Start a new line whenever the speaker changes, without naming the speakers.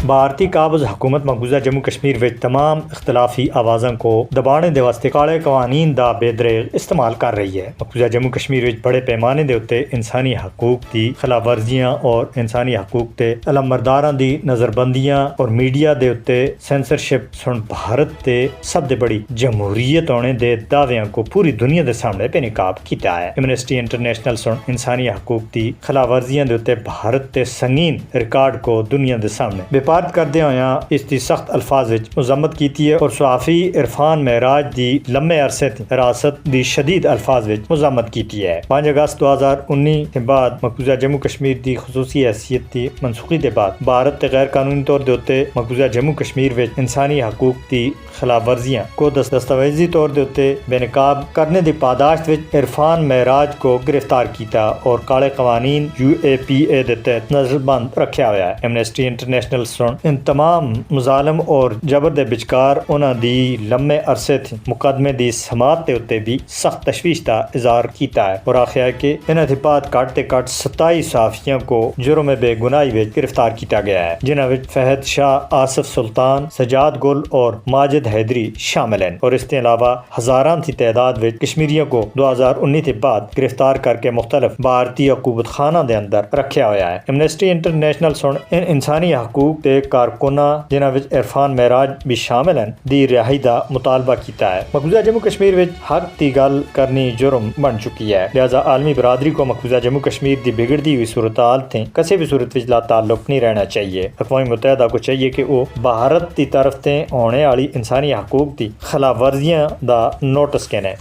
بھارتی قابض حکومت مقبوضہ جموں کشمیر وچ تمام اختلافی آوازاں کو دبانے دے واسطے کالے قوانین دا بے دریغ استعمال کر رہی ہے۔ مقبوضہ جموں کشمیر وچ بڑے پیمانے دے اتے انسانی حقوق دی خلاف ورزیاں اور انسانی حقوق تے علمبرداراں دی نظر بندیاں اور میڈیا دے اتے سینسرشپ سن بھارت تے سب دے بڑی جمہوریت ہونے دے دعویاں کو پوری دنیا دے سامنے بے نقاب کیتا ہے۔ ایمنسٹی انٹرنیشنل سن انسانی حقوق دی خلاف ورزیاں دے اتے بھارت تے سنگین ریکارڈ کو دنیا دے سامنے بپارت کردے ہویا اس دی سخت الفاظ وچ مذمت کیتی ہے اور صحافی عرفان معراج دی لمبے عرصے حراست دی شدید الفاظ وچ مذمت کیتی ہے۔ 5 اگست 2019 کے بعد مقبوضہ جموں کشمیر دی خصوصی حیثیت دی منسوخی دے بعد بھارت تے غیر قانونی طور دے اتے مقبوضہ جموں کشمیر وچ انسانی حقوق دی خلاف ورزیاں کو دستاویزی طور دے اتے بے نقاب کرنے دی پاداشت وچ عرفان معراج کو گرفتار کیتا اور کالے قوانین UAPA دے تحت نظر بند رکھیا ہوا ہے۔ ایمنسٹی انٹرنیشنل ان تمام مظالم اور جبر دے بچکار انہاں دی لمبے عرصے تھی مقدمے دی سماعت دے اتے بھی سخت تشویش دا اظہار کیتا ہے اور آخیا ہے کہ انہاں دی بعد کٹ تے کٹ 27 صحافیوں کو جرم بے گناہی وچ گرفتار کیتا گیا ہے، جنہاں وچ فہد شاہ، آصف سلطان، سجاد گل اور ماجد حیدری شامل ہیں، اور اس کے علاوہ ہزاراں کی تعداد وچ کشمیریوں کو 2019 کے بعد گرفتار کر کے مختلف بھارتی عقوبت خانہ دے اندر رکھیا ہوا ہے۔ ایمنسٹی انٹرنیشنل سن انسانی حقوق تے کارکناں جنہاں وچ عرفان معراج بھی شامل ہیں دی رہائی دا مطالبہ کیتا ہے۔ مقبوضہ جموں کشمیر وچ حق دی گل کرنی جرم بن چکی ہے، لہذا عالمی برادری کو مقبوضہ جموں کشمیر دی بگڑتی ہوئی صورتحال تھے کسی بھی صورت وچ لا تعلق نہیں رہنا چاہیے۔ اقوام متحدہ کو چاہیے کہ وہ بھارت دی طرف تے ہونے والی انسانی حقوق دی خلاف ورزیاں دا نوٹس کنے۔